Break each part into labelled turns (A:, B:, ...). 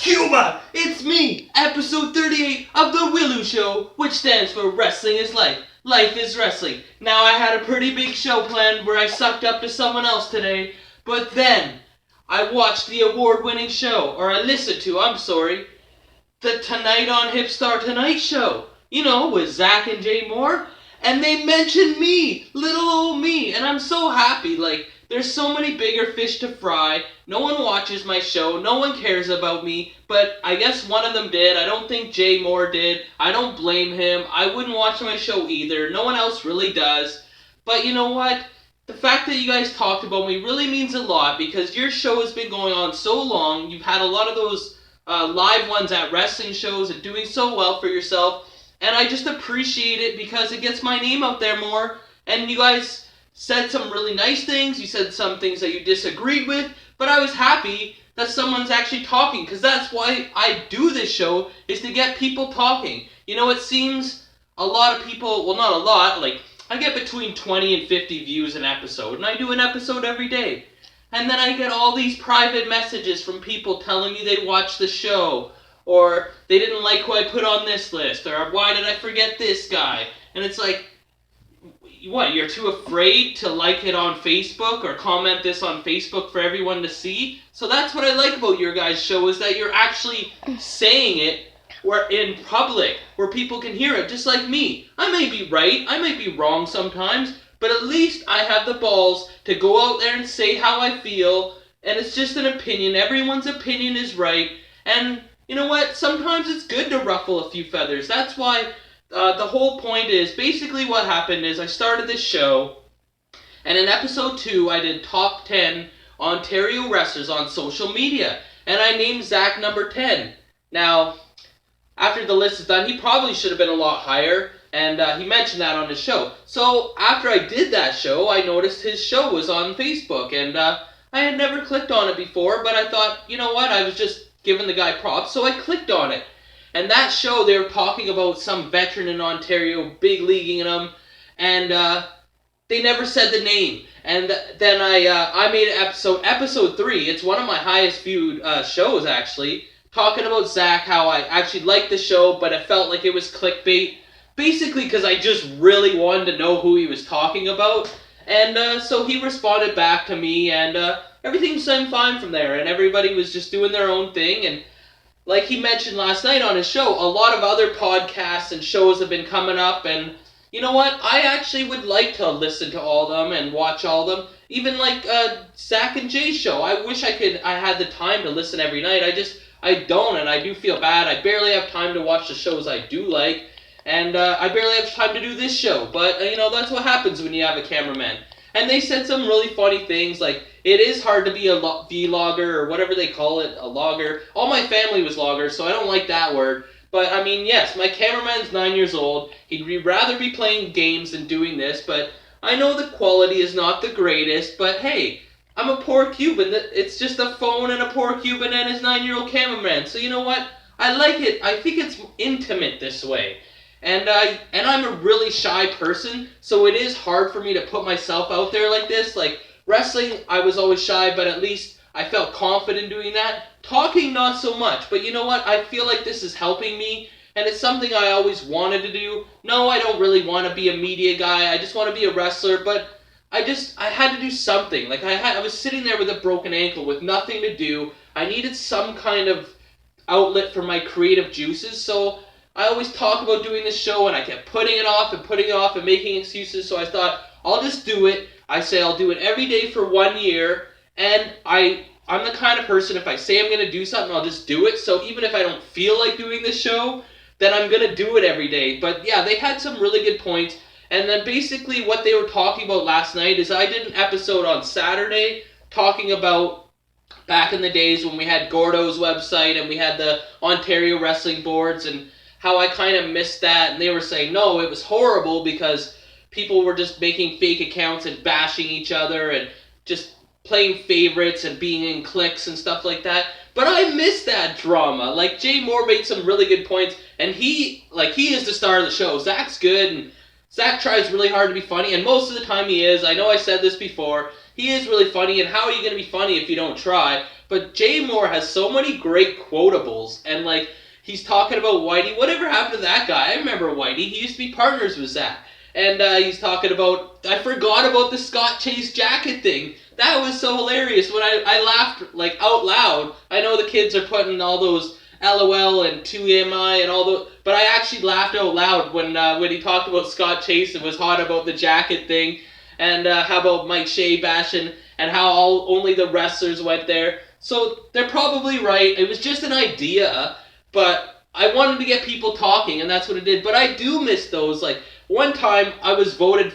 A: Cuba! It's me, episode 38 of the W.I.L.L.I.W show, which stands for Wrestling is Life. Life is Wrestling. Now, I had a pretty big show planned where I sucked up to someone else today, but then I watched the award-winning show, or I listened to, the Tonight on Hipstar Tonight show. You know, with Zach and Jay Moore. And they mentioned me, little old me, and I'm so happy. There's so many bigger fish to fry. No one watches my show. No one cares about me. But I guess one of them did. I don't think Jay Moore did. I don't blame him. I wouldn't watch my show either. No one else really does. But you know what? The fact that you guys talked about me really means a lot because your show has been going on so long. You've had a lot of those live ones at wrestling shows and doing so well for yourself. And I just appreciate it because it gets my name out there more. And you guys said some really nice things. You said some things that you disagreed with. But I was happy that someone's actually talking. Because that's why I do this show, is to get people talking. You know, it seems a lot of people, well, not a lot. I get between 20 and 50 views an episode. And I do an episode every day. And then I get all these private messages from people telling me they watch the show. Or they didn't like who I put on this list. Or why did I forget this guy? And it's like, what, you're too afraid to like it on Facebook or comment this on Facebook for everyone to see? So that's what I like about your guys' show, is that you're actually saying it where in public, where people can hear it, just like me. I may be right, I may be wrong sometimes, but at least I have the balls to go out there and say how I feel, and it's just an opinion. Everyone's opinion is right, and you know what? Sometimes it's good to ruffle a few feathers. That's why the whole point is, basically what happened is I started this show, and in episode 2, I did top 10 Ontario wrestlers on social media, and I named Zach number 10. Now, after the list is done, he probably should have been a lot higher, and he mentioned that on his show. So, after I did that show, I noticed his show was on Facebook, and I had never clicked on it before, but I thought, you know what, I was just giving the guy props, so I clicked on it. And that show, they were talking about some veteran in Ontario, big leaguing him, and they never said the name. And then I made episode 3, it's one of my highest viewed shows, actually, talking about Zach, how I actually liked the show, but it felt like it was clickbait, basically because I just really wanted to know who he was talking about. And so he responded back to me, and everything seemed fine from there, and everybody was just doing their own thing. And like he mentioned last night on his show, a lot of other podcasts and shows have been coming up, and you know what? I actually would like to listen to all of them and watch all of them. Even like Zach and Jay's show. I wish I had the time to listen every night. I don't, and I do feel bad. I barely have time to watch the shows I do like, and I barely have time to do this show. But, you know, that's what happens when you have a cameraman. And they said some really funny things, like, it is hard to be a vlogger, or whatever they call it, a logger. All my family was loggers, so I don't like that word. But, I mean, yes, my cameraman's 9 years old. He'd rather be playing games than doing this, but I know the quality is not the greatest, but hey, I'm a poor Cuban. It's just a phone and a poor Cuban and his 9-year-old cameraman. So you know what? I like it. I think it's intimate this way. And I'm a really shy person, so it is hard for me to put myself out there like this. Like, wrestling, I was always shy, but at least I felt confident doing that. Talking, not so much. But you know what? I feel like this is helping me, and it's something I always wanted to do. No, I don't really want to be a media guy. I just want to be a wrestler, but I had to do something. Like, I was sitting there with a broken ankle with nothing to do. I needed some kind of outlet for my creative juices, so I always talk about doing this show, and I kept putting it off and making excuses, so I thought, I'll just do it. I say I'll do it every day for 1 year, and I'm the kind of person, if I say I'm going to do something, I'll just do it. So even if I don't feel like doing this show, then I'm going to do it every day. But yeah, they had some really good points. And then basically what they were talking about last night is I did an episode on Saturday talking about back in the days when we had Gordo's website and we had the Ontario Wrestling Boards, and how I kind of missed that. And they were saying, no, it was horrible because people were just making fake accounts and bashing each other and just playing favorites and being in cliques and stuff like that. But I miss that drama. Like, Jay Moore made some really good points, and he is the star of the show. Zach's good, and Zach tries really hard to be funny, and most of the time he is. I know I said this before. he is really funny, and how are you going to be funny if you don't try? But Jay Moore has so many great quotables, and like, he's talking about Whitey. Whatever happened to that guy? I remember Whitey. He used to be partners with Zach. And he's talking about, I forgot about the Scott Chase jacket thing. That was so hilarious when I laughed like out loud. I know the kids are putting all those LOL and 2MI and all those, but I actually laughed out loud when he talked about Scott Chase and was hot about the jacket thing, and how about Mike Shea bashing, and how only the wrestlers went there. So they're probably right. It was just an idea, but I wanted to get people talking, and that's what it did. But I do miss those. Like, one time I was voted,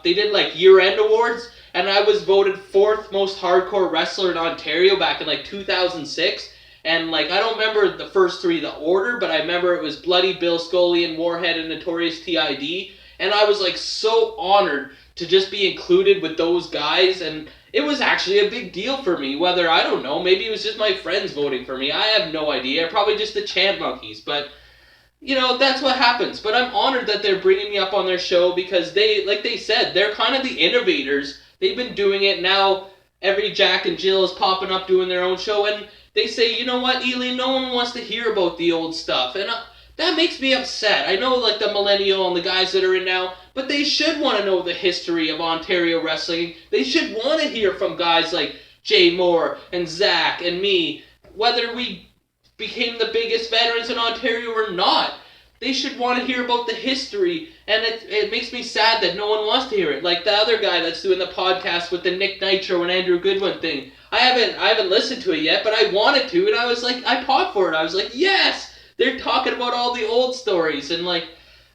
A: they did like year-end awards, and I was voted 4th most hardcore wrestler in Ontario back in like 2006. And like, I don't remember the first 3, the order, but I remember it was Bloody Bill Scully, Warhead, and Notorious TID. And I was like so honored to just be included with those guys, and it was actually a big deal for me. Whether, I don't know, maybe it was just my friends voting for me. I have no idea. Probably just the chant monkeys, but you know, that's what happens. But I'm honored that they're bringing me up on their show, because they, like they said, they're kind of the innovators. They've been doing it now. Every Jack and Jill is popping up doing their own show, and they say, you know what, Elian, no one wants to hear about the old stuff, and that makes me upset. I know, like, the millennial and the guys that are in now, but they should want to know the history of Ontario wrestling. They should want to hear from guys like Jay Moore and Zach and me, whether we became the biggest veterans in Ontario or not. They should want to hear about the history, and it makes me sad that no one wants to hear it. Like the other guy that's doing the podcast with the Nick Nitro and Andrew Goodwin thing. I haven't listened to it yet, but I wanted to, and I was like, I popped for it. I was like, yes! They're talking about all the old stories, and like,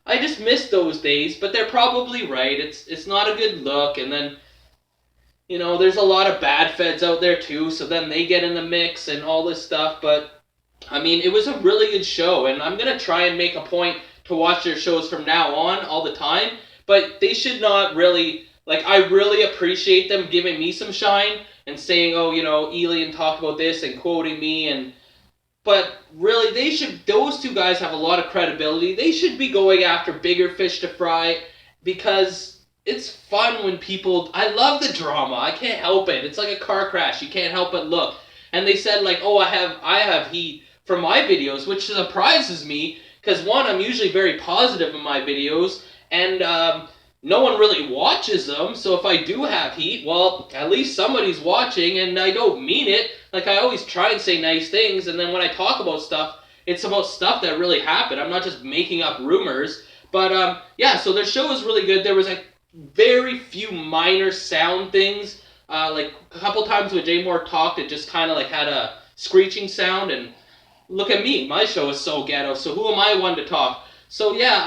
A: I just miss those days, but they're probably right. It's not a good look, and then, you know, there's a lot of bad feds out there too, so then they get in the mix and all this stuff, but I mean, it was a really good show, and I'm going to try and make a point to watch their shows from now on all the time, but they should not really, like, I really appreciate them giving me some shine and saying, oh, you know, Elian talked about this and quoting me, but really, those two guys have a lot of credibility. They should be going after bigger fish to fry, because it's fun when people, I love the drama, I can't help it. It's like a car crash, you can't help but look. And they said, like, oh, I have heat from my videos, which surprises me, because one, I'm usually very positive in my videos, and no one really watches them, so if I do have heat, well, at least somebody's watching, and I don't mean it. Like, I always try and say nice things, and then when I talk about stuff, it's about stuff that really happened. I'm not just making up rumors. But, yeah, so their show was really good. There was, like, very few minor sound things. Like, a couple times when Jay Moore talked, it just kind of, like, had a screeching sound, and look at me. My show is so ghetto, so who am I one to talk? So, yeah,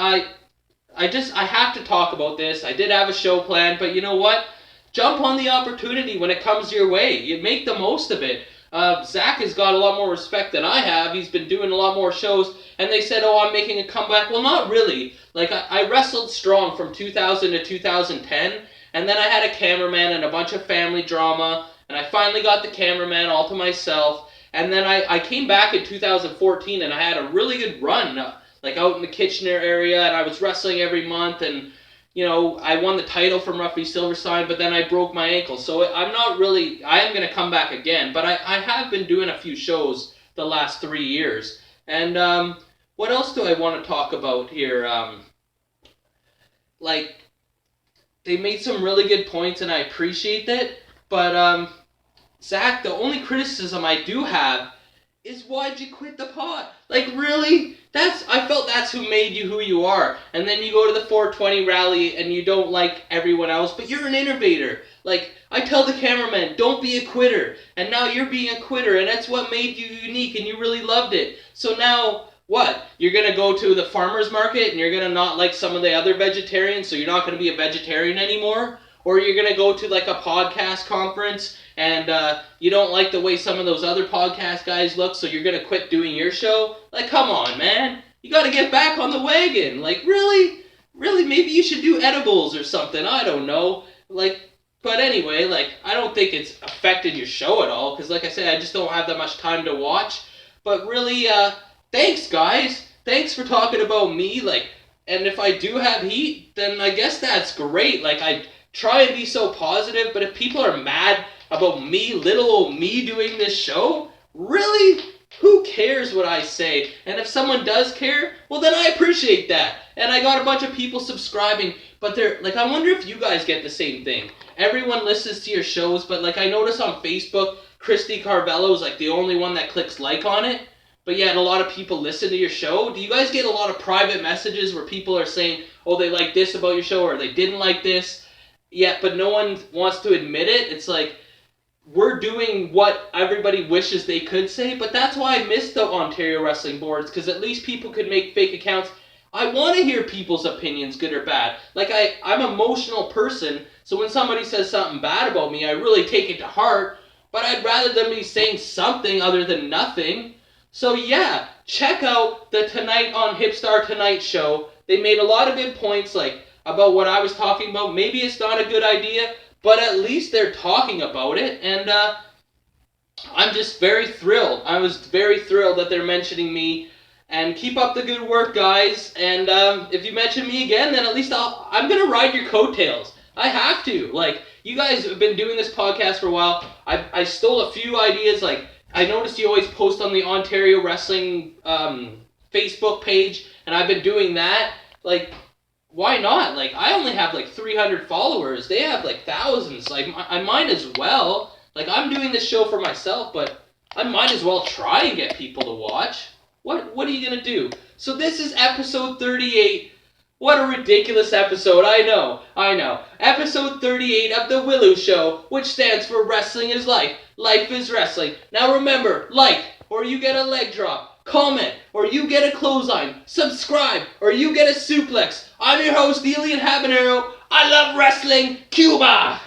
A: I have to talk about this. I did have a show planned, but you know what? Jump on the opportunity when it comes your way. You make the most of it. Zach has got a lot more respect than I have. He's been doing a lot more shows, and they said, oh, I'm making a comeback. Well, not really. Like, I wrestled strong from 2000 to 2010, and then I had a cameraman and a bunch of family drama, and I finally got the cameraman all to myself, and then I came back in 2014, and I had a really good run, like out in the Kitchener area, and I was wrestling every month, and you know, I won the title from Ruffy Silverstein, but then I broke my ankle. So I am going to come back again, but I have been doing a few shows the last 3 years. And what else do I want to talk about here? Like, they made some really good points, and I appreciate it, but Zach, the only criticism I do have is, why'd you quit the pod? Like, really? I felt that's who made you who you are. And then you go to the 420 rally and you don't like everyone else, but you're an innovator. Like, I tell the cameraman, don't be a quitter. And now you're being a quitter, and that's what made you unique, and you really loved it. So now, what? You're going to go to the farmer's market and you're going to not like some of the other vegetarians, so you're not going to be a vegetarian anymore? Or you're going to go to like a podcast conference and you don't like the way some of those other podcast guys look, so you're going to quit doing your show? Like, come on, man. You got to get back on the wagon. Like, really? Really? Maybe you should do edibles or something. I don't know. Like, but anyway, like, I don't think it's affected your show at all, because like I said, I just don't have that much time to watch. But really, thanks, guys. Thanks for talking about me. Like, and if I do have heat, then I guess that's great. Like, try and be so positive, but if people are mad about me, little old me doing this show, really, who cares what I say? And if someone does care, well then I appreciate that. And I got a bunch of people subscribing, but they're like, I wonder if you guys get the same thing. Everyone listens to your shows, but like I notice on Facebook, Christy Carvello is like the only one that clicks like on it. But yet a lot of people listen to your show. Do you guys get a lot of private messages where people are saying, oh, they like this about your show or they didn't like this? Yeah, but no one wants to admit it. It's like, we're doing what everybody wishes they could say, but that's why I miss the Ontario Wrestling Boards, because at least people could make fake accounts. I want to hear people's opinions, good or bad. Like, I'm an emotional person, so when somebody says something bad about me, I really take it to heart, but I'd rather them be saying something other than nothing. So yeah, check out the Tonight on Hipstar Tonight show. They made a lot of good points, like, about what I was talking about. Maybe it's not a good idea, but at least they're talking about it, and I'm just very thrilled. I was very thrilled that they're mentioning me, and keep up the good work, guys, and if you mention me again, then at least I'm going to ride your coattails. I have to. Like, you guys have been doing this podcast for a while. I stole a few ideas, like, I noticed you always post on the Ontario Wrestling Facebook page, and I've been doing that. Like, why not? Like, I only have like 300 followers. They have like thousands. Like, I might as well. Like, I'm doing this show for myself, but I might as well try and get people to watch. What are you gonna do? So this is episode 38. What a ridiculous episode. I know. Episode 38 of The Willow Show, which stands for Wrestling is Life. Life is Wrestling. Now remember, like, or you get a leg drop. Comment, or you get a clothesline. Subscribe, or you get a suplex. I'm your host, Elian Habanero. I love wrestling. Cuba!